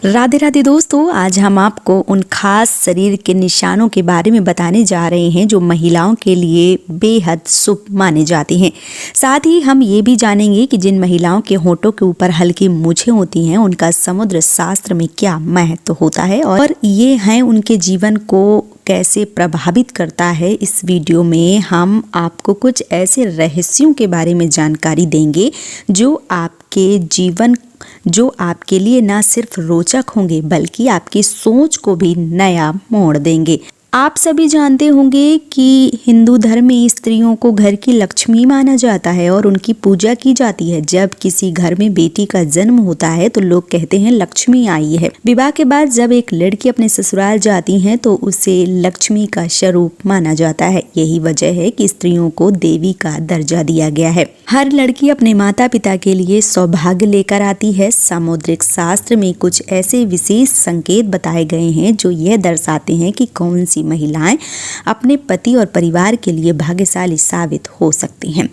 राधे राधे दोस्तों, आज हम आपको उन खास शरीर के निशानों के बारे में बताने जा रहे हैं जो महिलाओं के लिए बेहद शुभ माने जाते हैं। साथ ही हम ये भी जानेंगे कि जिन महिलाओं के होठों के ऊपर हल्की मूछें होती हैं उनका समुद्र शास्त्र में क्या महत्व होता है और ये हैं उनके जीवन को कैसे प्रभावित करता है। इस वीडियो में हम आपको कुछ ऐसे रहस्यों के बारे में जानकारी देंगे जो आपके लिए ना सिर्फ रोचक होंगे बल्कि आपकी सोच को भी नया मोड़ देंगे। आप सभी जानते होंगे कि हिंदू धर्म में स्त्रियों को घर की लक्ष्मी माना जाता है और उनकी पूजा की जाती है। जब किसी घर में बेटी का जन्म होता है तो लोग कहते हैं लक्ष्मी आई है। विवाह के बाद जब एक लड़की अपने ससुराल जाती है तो उसे लक्ष्मी का स्वरूप माना जाता है। यही वजह है कि स्त्रियों को देवी का दर्जा दिया गया है। हर लड़की अपने माता पिता के लिए सौभाग्य लेकर आती है। सामुद्रिक शास्त्र में कुछ ऐसे विशेष संकेत बताए गए हैं जो यह दर्शाते हैं कि कौन सी महिलाएं अपने पति और परिवार के लिए भाग्यशाली साबित हो सकती हैं।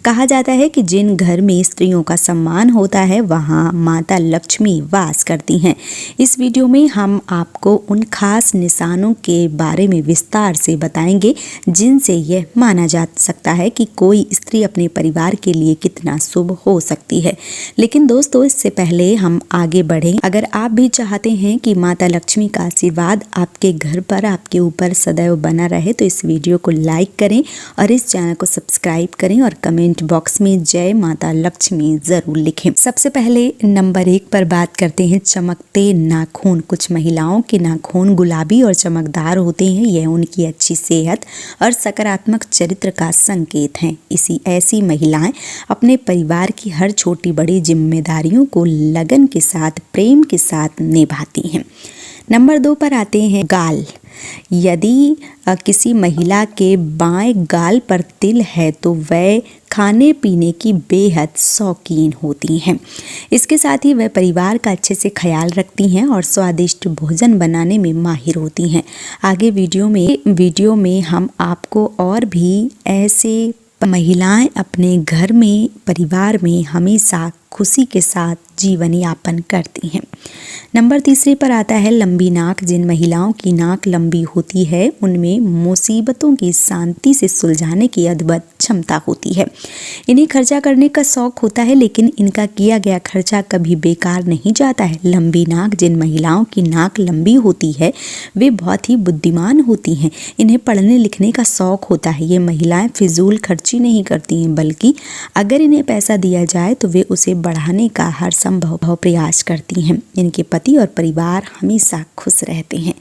कहा जाता है कि जिन घर में स्त्रियों का सम्मान होता है वहां माता लक्ष्मी वास करती हैं। इस वीडियो में हम आपको उन खास निशानों के बारे में विस्तार से बताएंगे जिनसे यह माना जा सकता है कि कोई स्त्री अपने परिवार के लिए कितना शुभ हो सकती है। लेकिन दोस्तों, इससे पहले हम आगे बढ़ें, अगर आप भी चाहते हैं कि माता लक्ष्मी का आशीर्वाद आपके घर पर आपके ऊपर सदैव बना रहे तो इस वीडियो को लाइक करें और इस चैनल को सब्सक्राइब करें और कमेंट बॉक्स में जय माता लक्ष्मी जरूर लिखें। सबसे पहले नंबर 1 पर बात करते हैं चमकते नाखून। कुछ महिलाओं के नाखून गुलाबी और चमकदार होते हैं। यह उनकी अच्छी सेहत और सकारात्मक चरित्र का संकेत है। ऐसी महिलाएं अपने परिवार की हर छोटी बड़ी जिम्मेदारियों को लगन के साथ प्रेम के साथ निभाती हैं। नंबर 2 पर आते हैं गाल। यदि किसी महिला के बाएं गाल पर तिल है तो वह खाने पीने की बेहद शौकीन होती हैं। इसके साथ ही वह परिवार का अच्छे से ख्याल रखती हैं और स्वादिष्ट भोजन बनाने में माहिर होती हैं। आगे वीडियो में हम आपको और भी ऐसे महिलाएं अपने घर में परिवार में हमेशा खुशी के साथ जीवन यापन करती हैं। नंबर 3 पर आता है लंबी नाक। जिन महिलाओं की नाक लंबी होती है उनमें मुसीबतों की शांति से सुलझाने की अद्भुत क्षमता होती है। इन्हें खर्चा करने का शौक होता है लेकिन इनका किया गया खर्चा कभी बेकार नहीं जाता है। लंबी नाक। जिन महिलाओं की नाक लंबी होती है वे बहुत ही बुद्धिमान होती हैं। इन्हें पढ़ने लिखने का शौक होता है। ये महिलाएं फिजूल खर्ची नहीं करती हैं बल्कि अगर इन्हें पैसा दिया जाए तो वे उसे बढ़ाने का हर संभव प्रयास करती हैं। इनके पति और परिवार हमेशा खुश रहते हैं।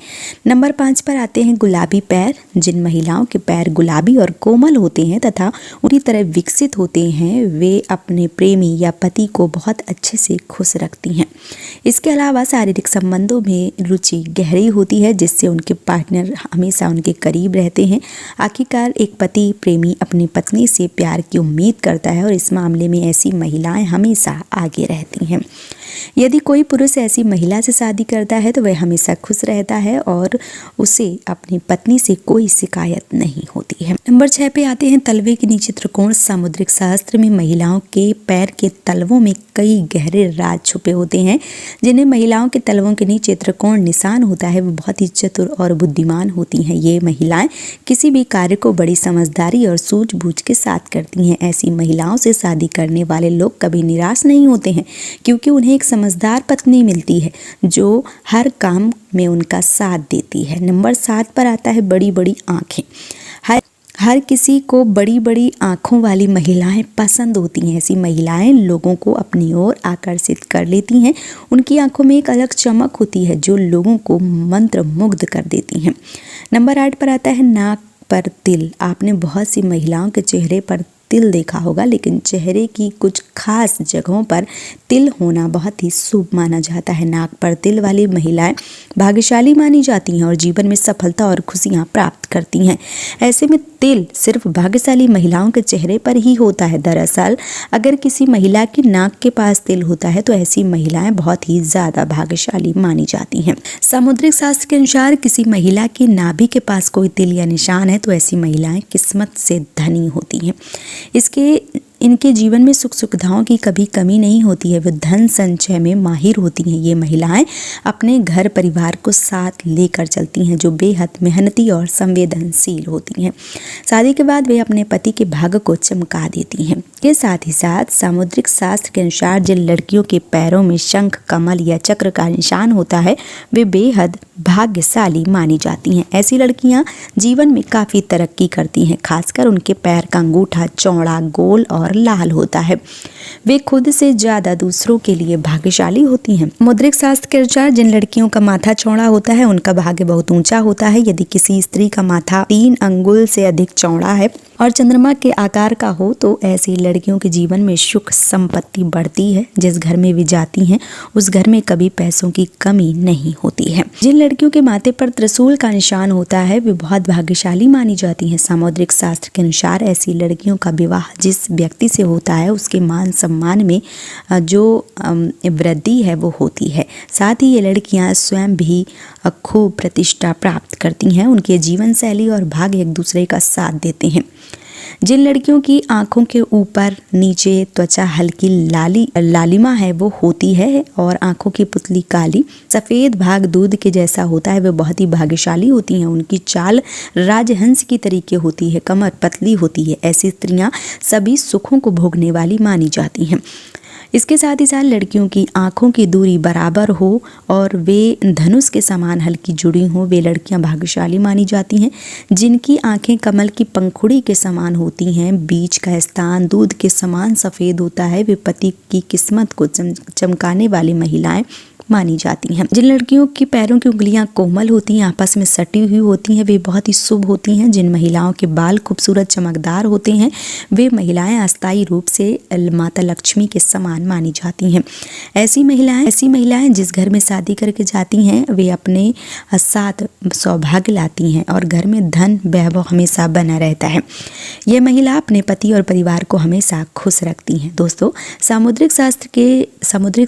नंबर 5 पर आते हैं गुलाबी पैर। जिन महिलाओं के पैर गुलाबी और कोमल होते हैं तथा उसी तरह विकसित होते हैं वे अपने प्रेमी या पति को बहुत अच्छे से खुश रखती हैं। इसके अलावा शारीरिक संबंधों में रुचि गहरी होती है जिससे उनके पार्टनर हमेशा उनके करीब रहते हैं। आखिरकार एक पति प्रेमी अपनी पत्नी से प्यार की उम्मीद करता है और इस मामले में ऐसी महिलाएं हमेशा आगे रहती हैं। यदि कोई पुरुष ऐसी महिला से शादी करता है तो वह हमेशा खुश रहता है और उसे अपनी पत्नी से कोई शिकायत नहीं होती है। नंबर 6 पे आते हैं तलवे के नीचे त्रिकोण। सामुद्रिक शास्त्र में महिलाओं के पैर के तलवों में कई गहरे राज छुपे होते हैं। जिन्हें महिलाओं के तलवों के नीचे त्रिकोण निशान होता है वो बहुत ही चतुर और बुद्धिमान होती हैं। ये महिलाएं किसी भी कार्य को बड़ी समझदारी और सूझबूझ के साथ करती हैं। ऐसी महिलाओं से शादी करने वाले लोग कभी निराश नहीं होते हैं क्योंकि उन्हें एक समझदार पत्नी मिलती है जो हर काम में उनका साथ देती है। नंबर 7 पर आता है बड़ी बड़ी आंखें। हर किसी को बड़ी बड़ी आंखों वाली महिलाएं पसंद होती हैं। ऐसी महिलाएं लोगों को अपनी ओर आकर्षित कर लेती हैं। उनकी आंखों में एक अलग चमक होती है जो लोगों को मंत्रमुग्ध कर देती हैं। नंबर 8 पर आता है नाक पर तिल। आपने बहुत सी महिलाओं के चेहरे पर तिल देखा होगा लेकिन चेहरे की कुछ खास जगहों पर तिल होना बहुत ही शुभ माना जाता है। नाक पर तिल वाली महिलाएं भाग्यशाली मानी जाती हैं और जीवन में सफलता और खुशियां प्राप्त करती हैं। ऐसे में तिल सिर्फ भाग्यशाली महिलाओं के चेहरे पर ही होता है। दरअसल अगर किसी महिला की नाक के पास तिल होता है तो ऐसी महिलाएं बहुत ही ज्यादा भाग्यशाली मानी जाती हैं। सामुद्रिक शास्त्र के अनुसार किसी महिला की नाभि के पास कोई तिल या निशान है तो ऐसी महिलाएं किस्मत से धनी होती हैं। इसके इनके जीवन में सुख सुविधाओं की कभी कमी नहीं होती है। वे धन संचय में माहिर होती हैं। ये महिलाएं अपने घर परिवार को साथ लेकर चलती हैं, जो बेहद मेहनती और संवेदनशील होती हैं। शादी के बाद वे अपने पति के भाग्य को चमका देती हैं। के साथ ही साथ सामुद्रिक शास्त्र के अनुसार जिन लड़कियों के पैरों में शंख, कमल या चक्र का निशान होता है वे बेहद भाग्यशाली मानी जाती हैं। ऐसी लड़कियां जीवन में काफ़ी तरक्की करती हैं। खासकर उनके पैर का अंगूठा चौड़ा, गोल और लाल होता है। वे खुद से ज़्यादा दूसरों के लिए भाग्यशाली होती हैं। मुद्रिक शास्त्र के अनुसार जिन लड़कियों का माथा चौड़ा होता है उनका भाग्य बहुत ऊंचा होता है। यदि किसी स्त्री का माथा 3 अंगुल से अधिक चौड़ा है और चंद्रमा के आकार का हो तो ऐसी लड़कियों के जीवन में सुख संपत्ति बढ़ती है। जिस घर में वे जाती हैं उस घर में कभी पैसों की कमी नहीं होती है। जिन लड़कियों के माथे पर त्रिशूल का निशान होता है वे बहुत भाग्यशाली मानी जाती हैं। सामुद्रिक शास्त्र के अनुसार ऐसी लड़कियों का विवाह जिस व्यक्ति से होता है उसके मान सम्मान में जो वृद्धि है वो होती है। साथ ही ये लड़कियां स्वयं भी खूब प्रतिष्ठा प्राप्त करती हैं। उनके जीवन शैली और भाग्य एक दूसरे का साथ देते हैं। जिन लड़कियों की आंखों के ऊपर नीचे त्वचा हल्की लालिमा है वो होती है और आंखों की पुतली काली सफ़ेद भाग दूध के जैसा होता है वे बहुत ही भाग्यशाली होती हैं। उनकी चाल राजहंस की तरीके होती है, कमर पतली होती है। ऐसी स्त्रियां सभी सुखों को भोगने वाली मानी जाती हैं। इसके साथ ही साथ लड़कियों की आंखों की दूरी बराबर हो और वे धनुष के समान हल्की जुड़ी हो वे लड़कियां भाग्यशाली मानी जाती हैं। जिनकी आंखें कमल की पंखुड़ी के समान होती हैं, बीच का स्थान दूध के समान सफ़ेद होता है, वे पति की किस्मत को चमकाने वाली महिलाएं मानी जाती हैं। जिन लड़कियों की पैरों की उंगलियां कोमल होती हैं, आपस में सटी हुई होती हैं, वे बहुत ही शुभ होती हैं। जिन महिलाओं के बाल खूबसूरत चमकदार होते हैं वे महिलाएं अस्थायी रूप से माता लक्ष्मी के समान मानी जाती हैं। ऐसी महिलाएं जिस घर में शादी करके जाती हैं वे अपने साथ सौभाग्य लाती हैं और घर में धन वैभव हमेशा बना रहता है। ये महिला अपने पति और परिवार को हमेशा खुश रखती हैं। दोस्तों, सामुद्रिक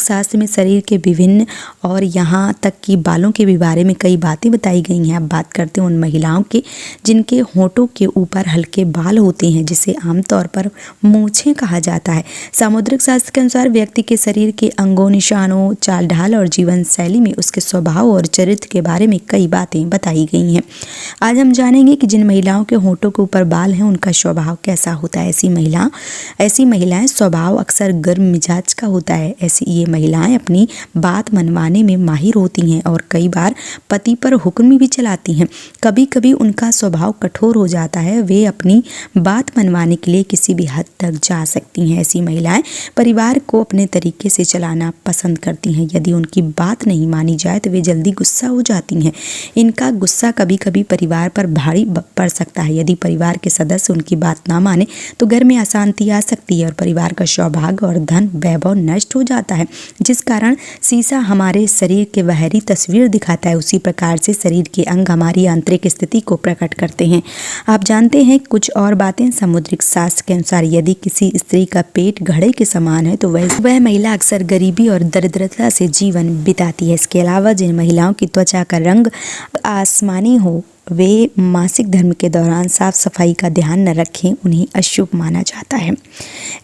शास्त्र में शरीर के विभिन्न और यहाँ तक कि बालों के भी बारे में कई बातें बताई गई हैं। अब बात करते हैं उन महिलाओं के जिनके होठों के ऊपर हल्के बाल होते हैं, जिसे आमतौर पर मूछें कहा जाता है। सामुद्रिक शास्त्र के अनुसार व्यक्ति के शरीर के अंगों, निशानों, चाल ढाल और जीवन शैली में उसके स्वभाव और चरित्र के बारे में कई बातें बताई गई हैं। आज हम जानेंगे कि जिन महिलाओं के होठों के ऊपर बाल हैं उनका स्वभाव कैसा होता है। ऐसी महिलाएं स्वभाव अक्सर गर्म मिजाज का होता है। ये महिलाएं अपनी बात मनवाने में माहिर होती हैं और कई बार पति पर हुक्म भी चलाती हैं। कभी कभी उनका स्वभाव कठोर हो जाता है। वे अपनी बात मनवाने के लिए किसी भी हद तक जा सकती हैं। ऐसी महिलाएं परिवार को अपने तरीके से चलाना पसंद करती हैं। यदि उनकी बात नहीं मानी जाए तो वे जल्दी गुस्सा हो जाती हैं। इनका गुस्सा कभी कभी परिवार पर भारी पड़ सकता है। यदि परिवार के सदस्य उनकी बात ना माने तो घर में अशांति आ सकती है और परिवार का सौभाग्य और धन वैभव नष्ट हो जाता है। जिस कारण शीशा हमारे शरीर के बाहरी तस्वीर दिखाता है, उसी प्रकार से शरीर के अंग हमारी आंतरिक स्थिति को प्रकट करते हैं। आप जानते हैं कुछ और बातें। सामुद्रिक शास्त्र के अनुसार यदि किसी स्त्री का पेट घड़े के समान है तो वह महिला अक्सर गरीबी और दरिद्रता से जीवन बिताती है। इसके अलावा जिन महिलाओं की त्वचा का रंग आसमानी हो वे मासिक धर्म के दौरान साफ सफाई का ध्यान न रखें, उन्हें अशुभ माना जाता है।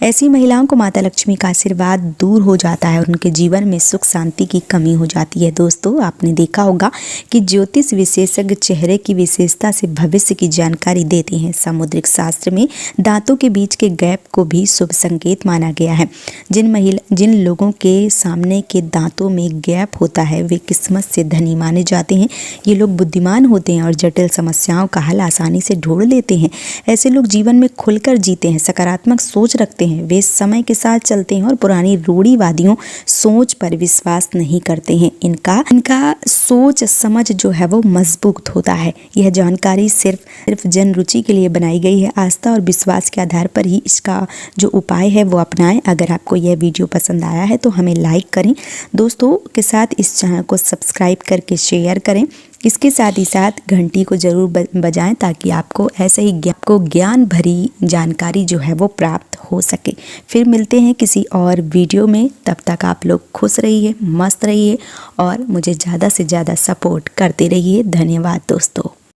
ऐसी महिलाओं को माता लक्ष्मी का आशीर्वाद दूर हो जाता है और उनके जीवन में सुख शांति की कमी हो जाती है। दोस्तों, आपने देखा होगा कि ज्योतिष विशेषज्ञ चेहरे की विशेषता से भविष्य की जानकारी देते हैं। सामुद्रिक शास्त्र में दांतों के बीच के गैप को भी शुभ संकेत माना गया है। जिन लोगों के सामने के दांतों में गैप होता है वे किस्मत से धनी माने जाते हैं। ये लोग बुद्धिमान होते हैं और जटिल समस्याओं का हल आसानी से ढूंढ लेते हैं। ऐसे लोग जीवन में खुलकर जीते हैं, सकारात्मक सोच रखते हैं। वे समय के साथ चलते हैं और पुरानी रूढ़िवादियों सोच पर विश्वास नहीं करते हैं। इनका सोच समझ जो है वो मजबूत होता है। यह जानकारी सिर्फ जन रुचि के लिए बनाई गई है। आस्था और विश्वास के आधार पर ही इसका जो उपाय है वो अपनाएं। अगर आपको यह वीडियो पसंद आया है तो हमें लाइक करें, दोस्तों के साथ इस चैनल को सब्सक्राइब करके शेयर करें। इसके साथ ही साथ घंटी को जरूर बजाएं ताकि आपको ऐसे ही ज्ञान भरी जानकारी जो है वो प्राप्त हो सके। फिर मिलते हैं किसी और वीडियो में। तब तक आप लोग खुश रहिए, मस्त रहिए और मुझे ज़्यादा से ज़्यादा सपोर्ट करते रहिए। धन्यवाद दोस्तों।